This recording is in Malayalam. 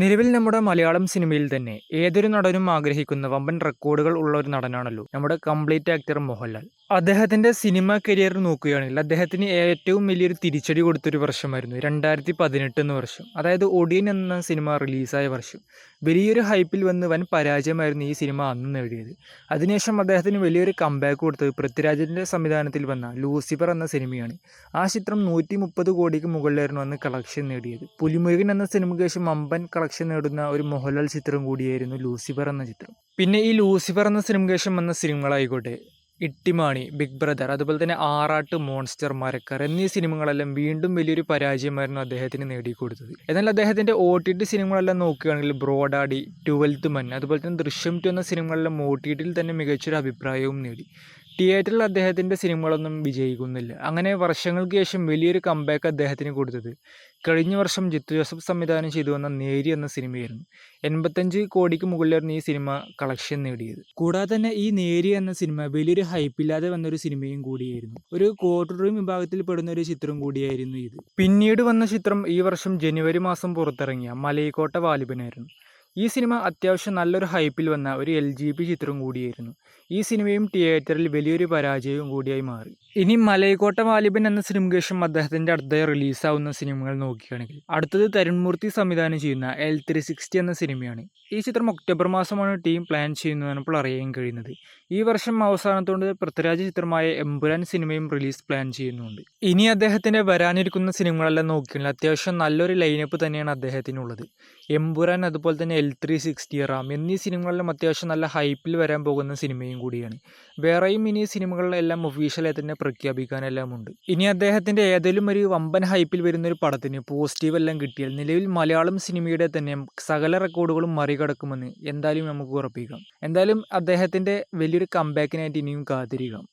നിലവിൽ നമ്മുടെ മലയാളം സിനിമയിൽ തന്നെ ഏതൊരു നടനും ആഗ്രഹിക്കുന്ന വമ്പൻ റെക്കോർഡുകൾ ഉള്ള ഒരു നടനാണല്ലോ നമ്മുടെ കംപ്ലീറ്റ് ആക്ടർ മോഹൻലാൽ. അദ്ദേഹത്തിന്റെ സിനിമ കരിയർ നോക്കുകയാണെങ്കിൽ അദ്ദേഹത്തിന് ഏറ്റവും വലിയൊരു തിരിച്ചടി കൊടുത്തൊരു വർഷമായിരുന്നു 2018 എന്ന വർഷം. അതായത് ഒടിയൻ എന്ന സിനിമ റിലീസായ വർഷം. വലിയൊരു ഹൈപ്പിൽ വന്ന് വൻ പരാജയമായിരുന്നു ഈ സിനിമ അന്ന് നേടിയത്. അതിനുശേഷം അദ്ദേഹത്തിന് വലിയൊരു കംബാക്ക് കൊടുത്തത് പൃഥ്വിരാജിന്റെ സംവിധാനത്തിൽ വന്ന ലൂസിഫർ എന്ന സിനിമയാണ്. ആ ചിത്രം 130 കോടിക്ക് മുകളിലായിരുന്നു അന്ന് കളക്ഷൻ നേടിയത്. പുലിമുരുകൻ എന്ന സിനിമയ്ക്ക് ശേഷം വമ്പൻ കളക്ഷൻ നേടുന്ന ഒരു മോഹൻലാൽ ചിത്രം കൂടിയായിരുന്നു ലൂസിഫർ എന്ന ചിത്രം. പിന്നെ ഈ ലൂസിഫർ എന്ന സിനിമയ്ക്ക് ശേഷം വന്ന സിനിമകളായിക്കോട്ടെ, ഇട്ടിമാണി, ബിഗ് ബ്രദർ, അതുപോലെ തന്നെ ആറാട്ട്, മോൺസ്റ്റർ, മരക്കാർ എന്നീ സിനിമകളെല്ലാം വീണ്ടും വലിയൊരു പരാജയമായിരുന്നു അദ്ദേഹത്തിന് നേടിക്കൊടുത്തത്. എന്നാൽ അദ്ദേഹത്തിന്റെ OTT സിനിമകളെല്ലാം നോക്കുകയാണെങ്കിൽ ബ്രോഡാഡി, 12th മൻ, അതുപോലെ തന്നെ ദൃശ്യം 2 എന്ന സിനിമകളെല്ലാം OTTയിൽ തന്നെ മികച്ചൊരു അഭിപ്രായവും നേടി. തിയേറ്ററിൽ അദ്ദേഹത്തിന്റെ സിനിമകളൊന്നും വിജയിക്കുന്നില്ല. അങ്ങനെ വർഷങ്ങൾക്ക് ശേഷം വലിയൊരു കംബാക്ക് അദ്ദേഹത്തിന് കൊടുത്തത് കഴിഞ്ഞ വർഷം ജിത്തു ജോസഫ് സംവിധാനം ചെയ്തു വന്ന നേരി എന്ന സിനിമയായിരുന്നു. 85 കോടിക്ക് മുകളിലായിരുന്നു ഈ സിനിമ കളക്ഷൻ നേടിയത്. കൂടാതെ തന്നെ ഈ നേരി എന്ന സിനിമ വലിയൊരു ഹൈപ്പില്ലാതെ വന്നൊരു സിനിമയും കൂടിയായിരുന്നു. ഒരു കോർട്ട് റൂം വിഭാഗത്തിൽ പെടുന്ന ഒരു ചിത്രം കൂടിയായിരുന്നു ഇത്. പിന്നീട് വന്ന ചിത്രം ഈ വർഷം ജനുവരി മാസം പുറത്തിറങ്ങിയ മലൈക്കോട്ട വാലിബനായിരുന്നു. ഈ സിനിമ അത്യാവശ്യം നല്ലൊരു ഹൈപ്പിൽ വന്ന ഒരു LGB ചിത്രം കൂടിയായിരുന്നു. ഈ സിനിമയും തിയേറ്ററിൽ വലിയൊരു പരാജയവും കൂടിയായി മാറി. ഇനി മലൈക്കോട്ട വാലിബൻ എന്ന സിനിമയ്ക്ക് ശേഷം അദ്ദേഹത്തിന്റെ അടുത്ത റിലീസാവുന്ന സിനിമകൾ നോക്കുകയാണെങ്കിൽ അടുത്തത് തരുൺമൂർത്തി സംവിധാനം ചെയ്യുന്ന L360 എന്ന സിനിമയാണ്. ഈ ചിത്രം ഒക്ടോബർ മാസമാണ് ടീം പ്ലാൻ ചെയ്യുന്നതെന്ന് ഇപ്പോൾ അറിയാൻ കഴിയുന്നത്. ഈ വർഷം അവസാനത്തോട് പൃഥ്വിരാജ് ചിത്രമായ എമ്പുരാൻ സിനിമയും റിലീസ് പ്ലാൻ ചെയ്യുന്നുണ്ട്. ഇനി അദ്ദേഹത്തിന്റെ വരാനിരിക്കുന്ന സിനിമകളെല്ലാം നോക്കുകയാണെങ്കിൽ അത്യാവശ്യം നല്ലൊരു ലൈനപ്പ് തന്നെയാണ് അദ്ദേഹത്തിനുള്ളത്. എമ്പുരാൻ, അതുപോലെ തന്നെ L360, റാം എന്നീ സിനിമകളിലും അത്യാവശ്യം നല്ല ഹൈപ്പിൽ വരാൻ പോകുന്ന സിനിമയും കൂടിയാണ്. വേറെയും ഇനി സിനിമകളിലെല്ലാം ഒഫീഷ്യലായി തന്നെ പ്രഖ്യാപിക്കാനെല്ലാം ഉണ്ട്. ഇനി അദ്ദേഹത്തിന്റെ ഏതെങ്കിലും ഒരു വമ്പൻ ഹൈപ്പിൽ വരുന്ന ഒരു പടത്തിന് പോസിറ്റീവ് എല്ലാം കിട്ടിയാൽ നിലവിൽ മലയാളം സിനിമയുടെ തന്നെ സകല റെക്കോർഡുകളും മറികടക്കുമെന്ന് എന്തായാലും നമുക്ക് ഉറപ്പിക്കാം. എന്തായാലും അദ്ദേഹത്തിന്റെ വലിയൊരു കംബാക്കിനായിട്ട് ഇനിയും കാത്തിരിക്കാം.